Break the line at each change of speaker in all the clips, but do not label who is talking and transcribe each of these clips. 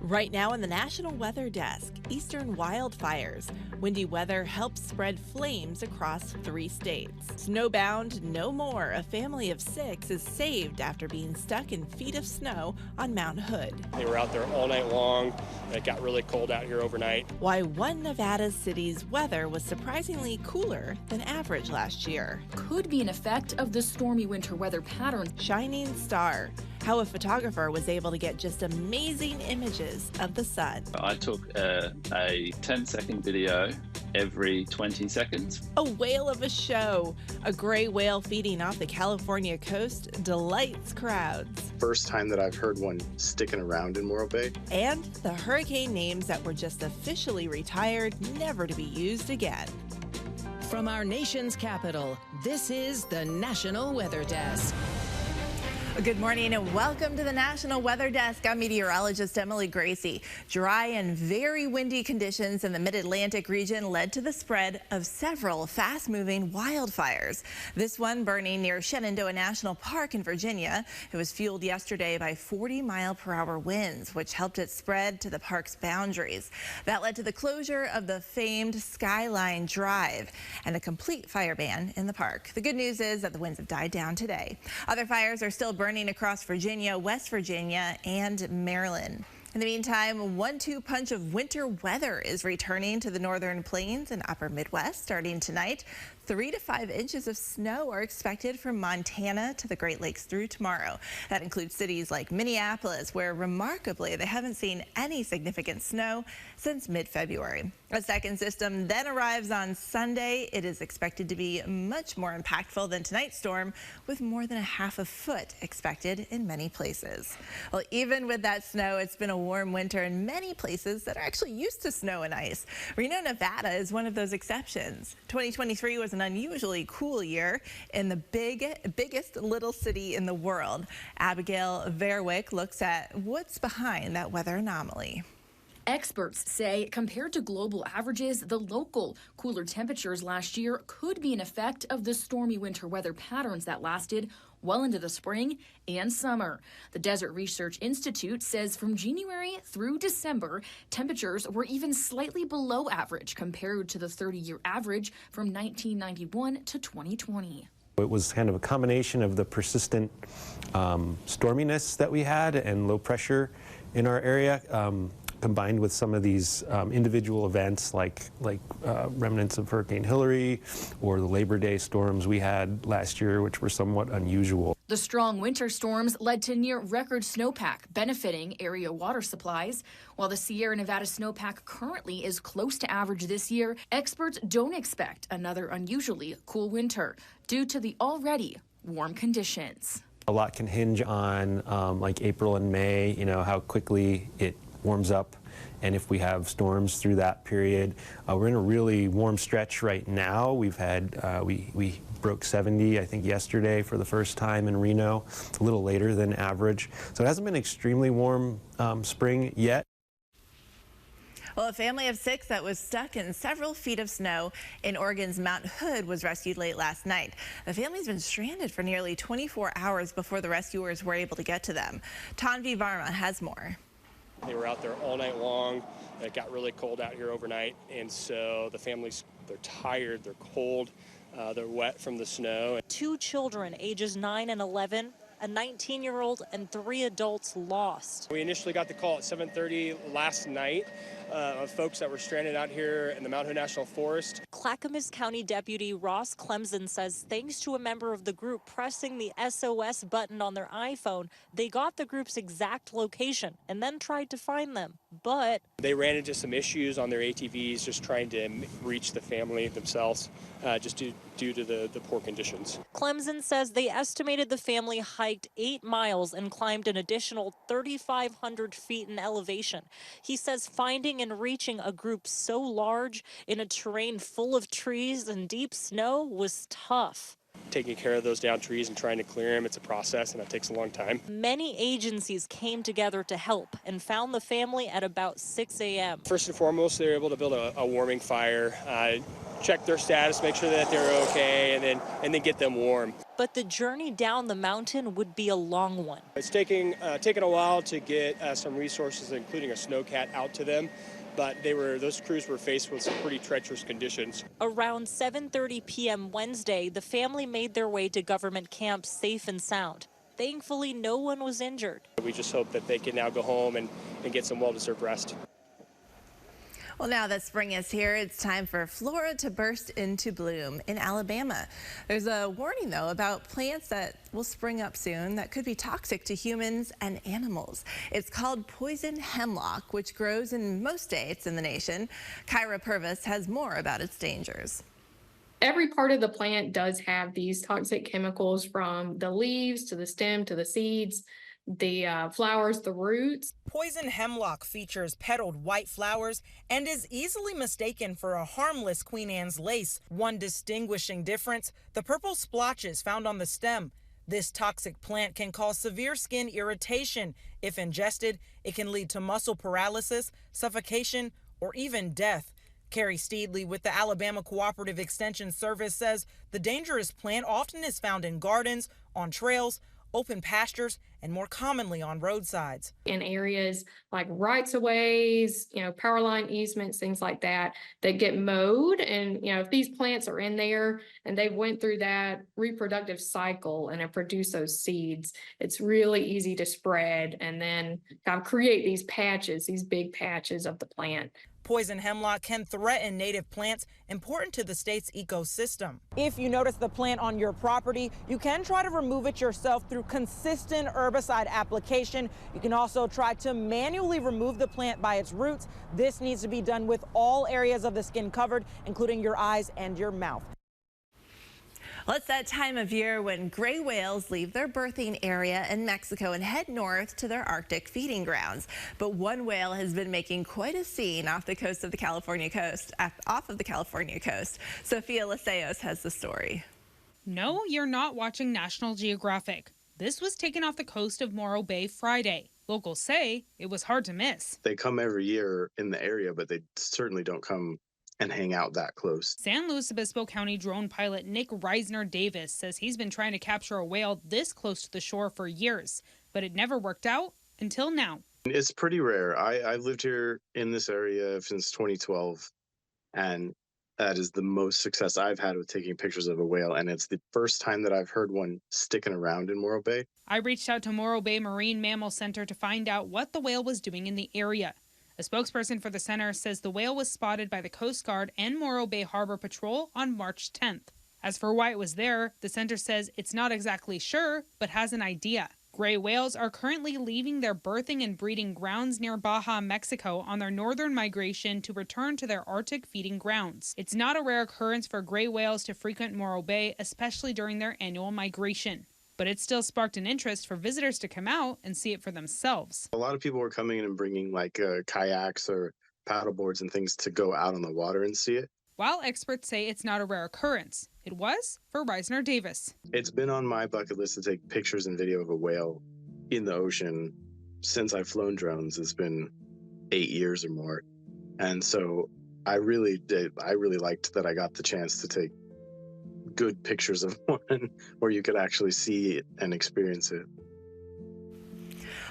Right now in the National Weather Desk, eastern wildfires. Windy weather helps spread flames across 3 states. Snowbound no more. A family of 6 is saved after being stuck in feet of snow on Mount Hood.
They were out there all night long. It got really cold out here overnight.
Why one Nevada city's weather was surprisingly cooler than average last year.
Could be an effect of the stormy winter weather pattern.
Shining star. How a photographer was able to get just amazing images of the sun.
I took a 10-second video every 20 seconds.
A whale of a show. A gray whale feeding off the California coast delights crowds.
First time that I've heard one sticking around in Morro Bay.
And the hurricane names that were just officially retired, never to be used again.
From our nation's capital, this is the National Weather Desk.
Good morning and welcome to the National Weather Desk. I'm meteorologist Emily Gracie. Dry and very windy conditions in the mid-Atlantic region led to the spread of several fast-moving wildfires. This one burning near Shenandoah National Park in Virginia. It was fueled yesterday by 40-mile-per-hour winds, which helped it spread to the park's boundaries. That led to the closure of the famed Skyline Drive and a complete fire ban in the park. The good news is that the winds have died down today. Other fires are still burning across Virginia, West Virginia, and Maryland. In the meantime, 1-2 punch of winter weather is returning to the northern plains and upper Midwest starting tonight. 3 to 5 inches of snow are expected from Montana to the Great Lakes through tomorrow. That includes cities like Minneapolis, where remarkably they haven't seen any significant snow since mid-February. A second system then arrives on Sunday. It is expected to be much more impactful than tonight's storm, with more than a half a foot expected in many places. Well, even with that snow, it's been a warm winter in many places that are actually used to snow and ice. Reno, Nevada is one of those exceptions. 2023 was an unusually cool year in the biggest little city in the world. Abigail Verwick looks at what's behind that weather anomaly.
Experts say compared to global averages, the local cooler temperatures last year could be an effect of the stormy winter weather patterns that lasted well into the spring and summer. The Desert Research Institute says from January through December, temperatures were even slightly below average compared to the 30-year average from 1991 to 2020.
It was kind of a combination of the persistent storminess that we had and low pressure in our area, combined with some of these individual events like remnants of Hurricane Hillary or the Labor Day storms we had last year, which were somewhat unusual.
The strong winter storms led to near record snowpack, benefiting area water supplies. While the Sierra Nevada snowpack currently is close to average this year, experts don't expect another unusually cool winter due to the already warm conditions.
A lot can hinge on like April and May, how quickly it warms up, and if we have storms through that period. We're in a really warm stretch right now. We've had, we broke 70, I think, yesterday for the first time in Reno. It's a little later than average. So it hasn't been extremely warm spring yet.
Well, a family of 6 that was stuck in several feet of snow in Oregon's Mount Hood was rescued late last night. The family's been stranded for nearly 24 hours before the rescuers were able to get to them. Tanvi Varma has more.
They were out there all night long. It got really cold out here overnight, and so the families, they're tired, they're cold, they're wet from the snow.
2 children, ages 9 and 11, a 19-year-old, and 3 adults lost.
We initially got the call at 7:30 last night of folks that were stranded out here in the Mount Hood National Forest.
Clackamas County Deputy Ross Clemson says thanks to a member of the group pressing the SOS button on their iPhone, they got the group's exact location and then tried to find them. But
they ran into some issues on their ATVs just trying to reach the family themselves, just due to the poor conditions.
Clemson says they estimated the family hiked 8 miles and climbed an additional 3,500 feet in elevation. He says finding and reaching a group so large in a terrain full of trees and deep snow was tough.
Taking care of those down trees and trying to clear them, it's a process, and it takes a long time.
Many agencies came together to help and found the family at about 6 a.m.
First and foremost, they were able to build a warming fire, check their status, make sure that they're okay, and then get them warm.
but the journey down the mountain would be a long one.
It's taking a while to get some resources, including a snowcat, out to them. But those crews were faced with some pretty treacherous conditions.
Around 7:30 p.m. Wednesday, the family made their way to government camp safe and sound. Thankfully, no one was injured.
We just hope that they can now go home and get some well-deserved rest.
Well, now that spring is here, it's time for flora to burst into bloom in Alabama. There's a warning, though, about plants that will spring up soon that could be toxic to humans and animals. It's called poison hemlock, which grows in most states in the nation. Kyra Purvis has more about its dangers.
Every part of the plant does have these toxic chemicals, from the leaves to the stem to the seeds, the flowers, the roots.
Poison hemlock features petaled white flowers and is easily mistaken for a harmless Queen Anne's lace. One distinguishing difference, the purple splotches found on the stem. This toxic plant can cause severe skin irritation. If ingested, it can lead to muscle paralysis, suffocation, or even death. Carrie Steedley with the Alabama Cooperative Extension Service says the dangerous plant often is found in gardens, on trails, open pastures, and more commonly on roadsides.
In areas like rights-of-ways, power line easements, things like that, that get mowed. And, if these plants are in there and they went through that reproductive cycle and have produced those seeds, it's really easy to spread and then kind of create these patches, these big patches of the plant.
Poison hemlock can threaten native plants important to the state's ecosystem. If you notice the plant on your property, you can try to remove it yourself through consistent herbicide application. You can also try to manually remove the plant by its roots. This needs to be done with all areas of the skin covered, including your eyes and your mouth.
Well, it's that time of year when gray whales leave their birthing area in Mexico and head north to their Arctic feeding grounds. But one whale has been making quite a scene off the coast of the California coast. Sophia Laseos has the story.
No, you're not watching National Geographic. This was taken off the coast of Morro Bay Friday. Locals say it was hard to miss.
They come every year in the area, but they certainly don't come and hang out that close.
San Luis Obispo County drone pilot Nick Reisner Davis says he's been trying to capture a whale this close to the shore for years, but it never worked out until now.
It's pretty rare. I've lived here in this area since 2012, and that is the most success I've had with taking pictures of a whale, and it's the first time that I've heard one sticking around in Morro Bay.
I reached out to Morro Bay Marine Mammal Center to find out what the whale was doing in the area. A spokesperson for the center says the whale was spotted by the Coast Guard and Morro Bay Harbor Patrol on March 10th. As for why it was there, the center says it's not exactly sure, but has an idea. Gray whales are currently leaving their birthing and breeding grounds near Baja, Mexico on their northern migration to return to their Arctic feeding grounds. It's not a rare occurrence for gray whales to frequent Morro Bay, especially during their annual migration. But it still sparked an interest for visitors to come out and see it for themselves.
A lot of people were coming in and bringing kayaks or paddle boards and things to go out on the water and see it.
While experts say it's not a rare occurrence, it was for Reisner Davis.
It's been on my bucket list to take pictures and video of a whale in the ocean since I've flown drones. It's been 8 years or more. And so I really liked that I got the chance to take good pictures of one where you could actually see it and experience it.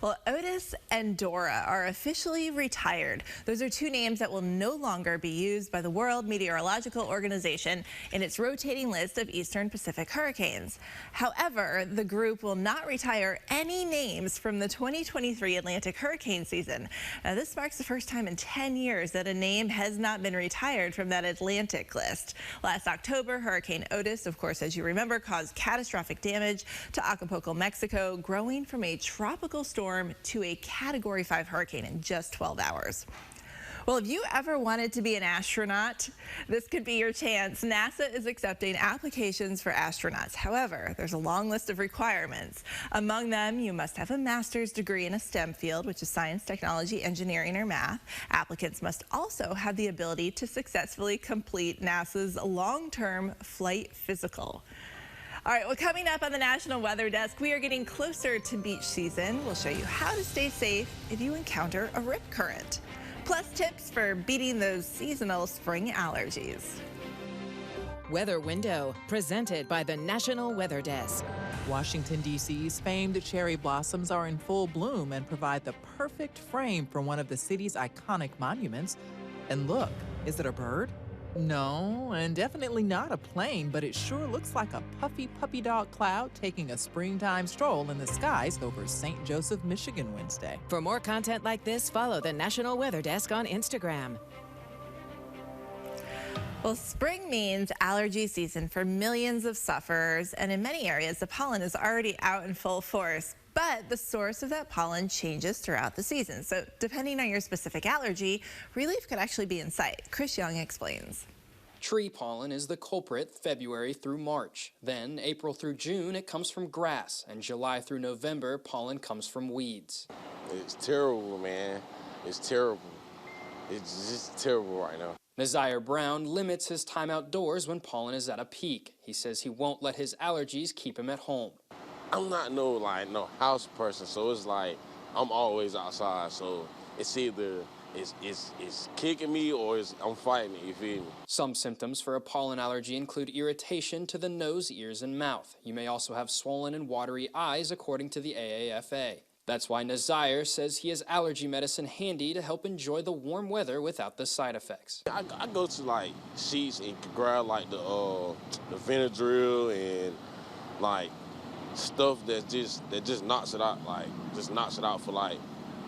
Well, Otis and Dora are officially retired. Those are two names that will no longer be used by the World Meteorological Organization in its rotating list of Eastern Pacific hurricanes. However, the group will not retire any names from the 2023 Atlantic hurricane season. Now, this marks the first time in 10 years that a name has not been retired from that Atlantic list. Last October, Hurricane Otis, of course, as you remember, caused catastrophic damage to Acapulco, Mexico, growing from a tropical storm to a Category 5 hurricane in just 12 hours. Well, if you ever wanted to be an astronaut, this could be your chance. NASA is accepting applications for astronauts. However, there's a long list of requirements. Among them, you must have a master's degree in a STEM field, which is science, technology, engineering, or math. Applicants must also have the ability to successfully complete NASA's long-term flight physical. All right, well, coming up on the National Weather Desk, we are getting closer to beach season. We'll show you how to stay safe if you encounter a rip current. Plus tips for beating those seasonal spring allergies.
Weather Window, presented by the National Weather Desk.
Washington, D.C.'s famed cherry blossoms are in full bloom and provide the perfect frame for one of the city's iconic monuments. And look, is it a bird? No, and definitely not a plane, but it sure looks like a puffy puppy dog cloud taking a springtime stroll in the skies over St. Joseph, Michigan Wednesday.
For more content like this, follow the National Weather Desk on Instagram.
Well, spring means allergy season for millions of sufferers, and in many areas, the pollen is already out in full force. But the source of that pollen changes throughout the season. So depending on your specific allergy, relief could actually be in sight. Chris Young explains.
Tree pollen is the culprit February through March. Then April through June, it comes from grass. And July through November, pollen comes from weeds.
It's terrible, man. It's terrible. It's just terrible right now.
Nazir Brown limits his time outdoors when pollen is at a peak. He says he won't let his allergies keep him at home.
I'm not no house person, so it's like I'm always outside. So it's either it's kicking me or I'm fighting it, you feel me?
Some symptoms for a pollen allergy include irritation to the nose, ears, and mouth. You may also have swollen and watery eyes, according to the AAFA. That's why Nazir says he has allergy medicine handy to help enjoy the warm weather without the side effects.
I go to Sheets and grab the Benadryl and stuff that just knocks it out, for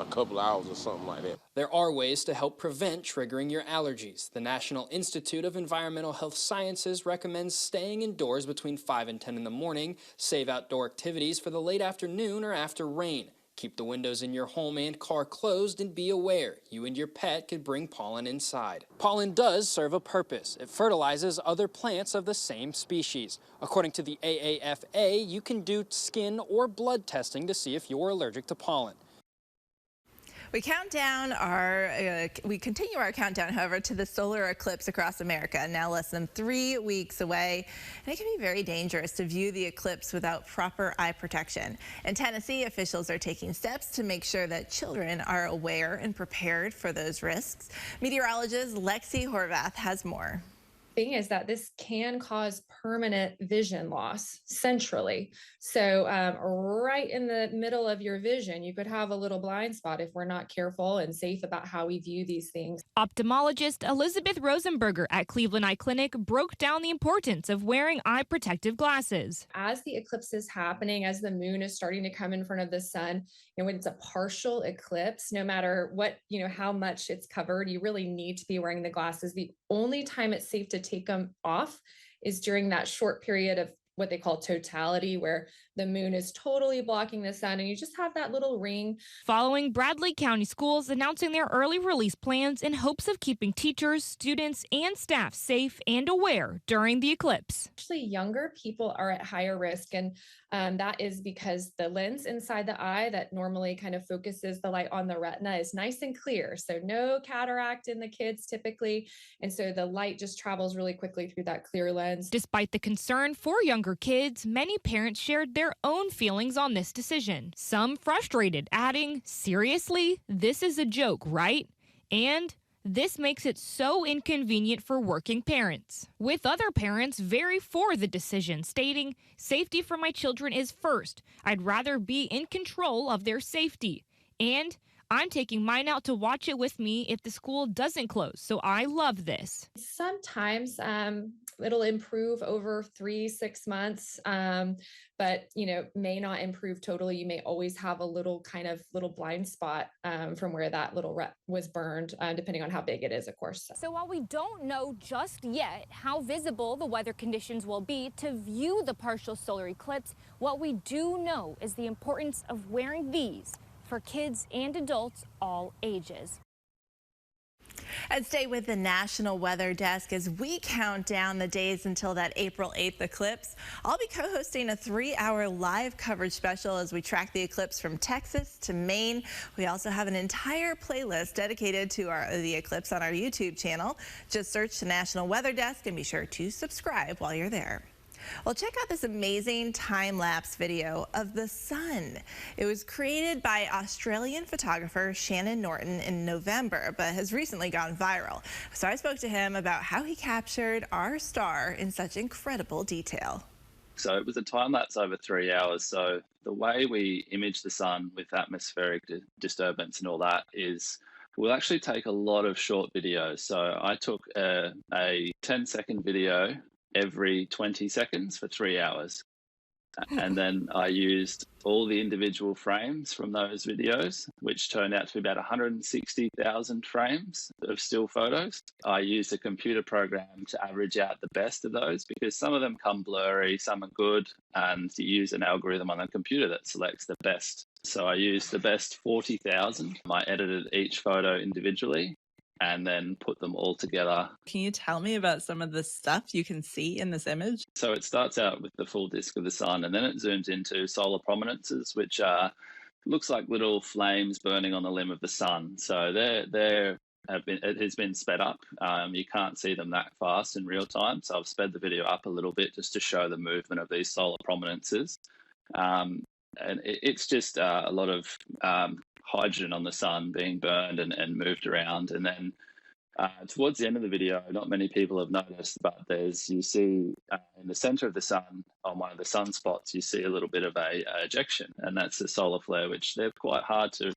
a couple of hours or something like that.
There are ways to help prevent triggering your allergies. The National Institute of Environmental Health Sciences recommends staying indoors between 5 and 10 in the morning, save outdoor activities for the late afternoon or after rain. Keep the windows in your home and car closed, and be aware you and your pet could bring pollen inside. Pollen does serve a purpose. It fertilizes other plants of the same species. According to the AAFA, you can do skin or blood testing to see if you're allergic to pollen.
We continue our countdown, however, to the solar eclipse across America, now less than 3 weeks away. And it can be very dangerous to view the eclipse without proper eye protection. In Tennessee, officials are taking steps to make sure that children are aware and prepared for those risks. Meteorologist Lexi Horvath has more.
Thing is that this can cause permanent vision loss centrally. So right in the middle of your vision, you could have a little blind spot if we're not careful and safe about how we view these things.
Ophthalmologist Elizabeth Rosenberger at Cleveland Eye Clinic broke down the importance of wearing eye protective glasses.
As the eclipse is happening, as the moon is starting to come in front of the sun, and when it's a partial eclipse, no matter what, how much it's covered, you really need to be wearing the glasses. The only time it's safe to take them off is during that short period of what they call totality, where the moon is totally blocking the sun and you just have that little ring.
Following Bradley County schools announcing their early release plans in hopes of keeping teachers, students, and staff safe and aware during the eclipse.
Actually, younger people are at higher risk, and that is because the lens inside the eye that normally kind of focuses the light on the retina is nice and clear. So no cataract in the kids typically. And so the light just travels really quickly through that clear lens.
Despite the concern for younger kids, many parents shared their own feelings on this decision. Some frustrated, adding, "Seriously? This is a joke, right?" And this makes it so inconvenient for working parents. With other parents very for the decision, stating, "Safety for my children is first. I'd rather be in control of their safety. And I'm taking mine out to watch it with me if the school doesn't close, so I love this."
Sometimes it'll improve over 3-6 months, but may not improve totally. You may always have a little blind spot from where that little was burned, depending on how big it is, of course.
So while we don't know just yet how visible the weather conditions will be to view the partial solar eclipse, what we do know is the importance of wearing these for kids and adults all ages.
And stay with the National Weather Desk as we count down the days until that April 8th eclipse. I'll be co-hosting a 3-hour live coverage special as we track the eclipse from Texas to Maine. We also have an entire playlist dedicated to the eclipse on our YouTube channel. Just search the National Weather Desk and be sure to subscribe while you're there. Well, check out this amazing time-lapse video of the sun. It was created by Australian photographer Shannon Norton in November, but has recently gone viral. So I spoke to him about how he captured our star in such incredible detail.
So it was a time lapse over 3 hours. So the way we image the sun with atmospheric disturbance and all that is we'll actually take a lot of short videos. So I took a 10-second video every 20 seconds for 3 hours. And then I used all the individual frames from those videos, which turned out to be about 160,000 frames of still photos. I used a computer program to average out the best of those because some of them come blurry, some are good, and you use an algorithm on a computer that selects the best. So I used the best 40,000. I edited each photo individually and then put them all together.
Can you tell me about some of the stuff you can see in this image?
So it starts out with the full disk of the sun, and then it zooms into solar prominences, which looks like little flames burning on the limb of the sun. So it has been sped up. You can't see them that fast in real time. So I've sped the video up a little bit just to show the movement of these solar prominences. And it's just a lot of hydrogen on the sun being burned and moved around. And then towards the end of the video, not many people have noticed, but you see in the center of the sun, on one of the sunspots, you see a little bit of a ejection, and that's a solar flare, which they're quite hard to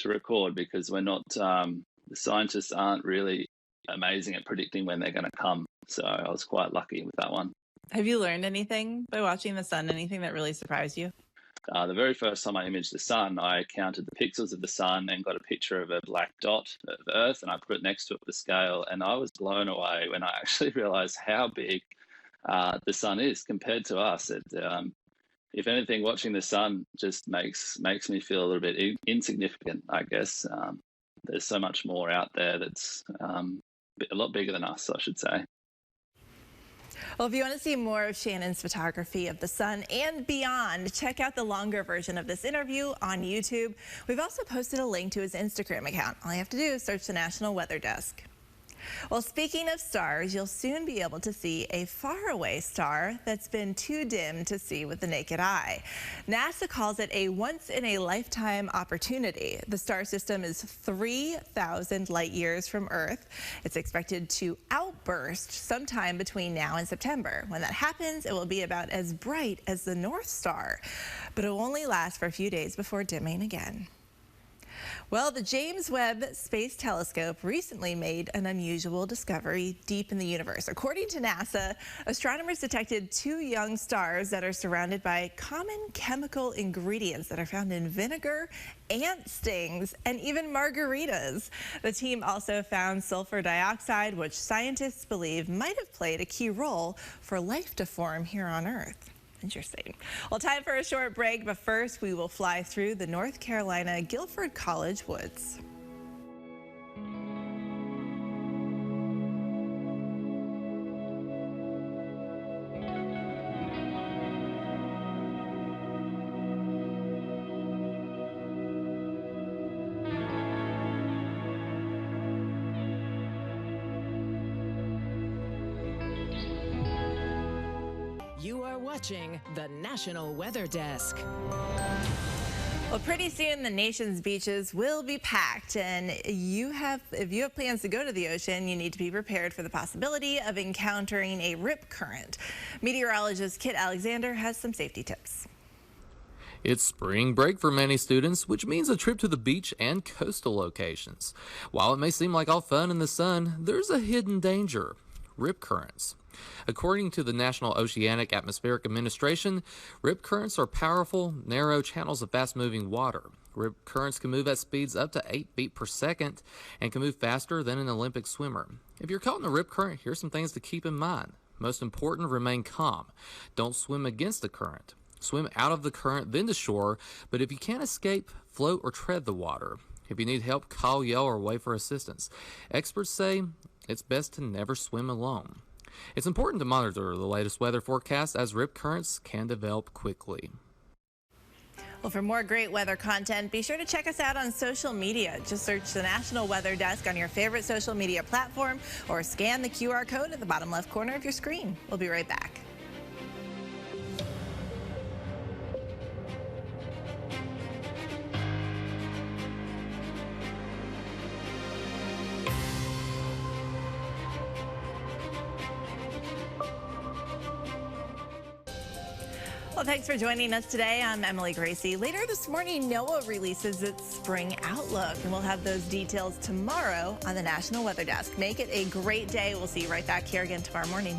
record because we're not, the scientists aren't really amazing at predicting when they're going to come. So I was quite lucky with that one.
Have you learned anything by watching the sun? Anything that really surprised you?
The very first time I imaged the sun, I counted the pixels of the sun and got a picture of a black dot of Earth, and I put it next to it with a scale, and I was blown away when I actually realized how big the sun is compared to us. If anything, watching the sun just makes me feel a little bit insignificant, I guess. There's so much more out there that's a lot bigger than us, I should say.
Well, if you want to see more of Shannon's photography of the sun and beyond, check out the longer version of this interview on YouTube. We've also posted a link to his Instagram account. All you have to do is search the National Weather Desk. Well, speaking of stars, you'll soon be able to see a faraway star that's been too dim to see with the naked eye. NASA calls it a once-in-a-lifetime opportunity. The star system is 3,000 light years from Earth. It's expected to outburst sometime between now and September. When that happens, it will be about as bright as the North Star, but it will only last for a few days before dimming again. Well, the James Webb Space Telescope recently made an unusual discovery deep in the universe. According to NASA, astronomers detected 2 young stars that are surrounded by common chemical ingredients that are found in vinegar, ant stings, and even margaritas. The team also found sulfur dioxide, which scientists believe might have played a key role for life to form here on Earth. Interesting. Well, time for a short break, but first we will fly through the North Carolina Guilford College woods.
You are watching the National Weather Desk.
Well, pretty soon the nation's beaches will be packed, and if you have plans to go to the ocean, you need to be prepared for the possibility of encountering a rip current. Meteorologist Kit Alexander has some safety tips.
It's spring break for many students, which means a trip to the beach and coastal locations. While it may seem like all fun in the sun, there's a hidden danger: rip currents. According to the National Oceanic Atmospheric Administration, rip currents are powerful, narrow channels of fast-moving water. Rip currents can move at speeds up to 8 feet per second and can move faster than an Olympic swimmer. If you're caught in a rip current, here's some things to keep in mind. Most important, remain calm. Don't swim against the current. Swim out of the current, then to shore, but if you can't escape, float or tread the water. If you need help, call, yell, or wait for assistance. Experts say it's best to never swim alone. It's important to monitor the latest weather forecast as rip currents can develop quickly.
Well, for more great weather content, be sure to check us out on social media. Just search the National Weather Desk on your favorite social media platform or scan the QR code at the bottom left corner of your screen. We'll be right back. Well, thanks for joining us today. I'm Emily Gracie. Later this morning, NOAA releases its spring outlook, and we'll have those details tomorrow on the National Weather Desk. Make it a great day. We'll see you right back here again tomorrow morning.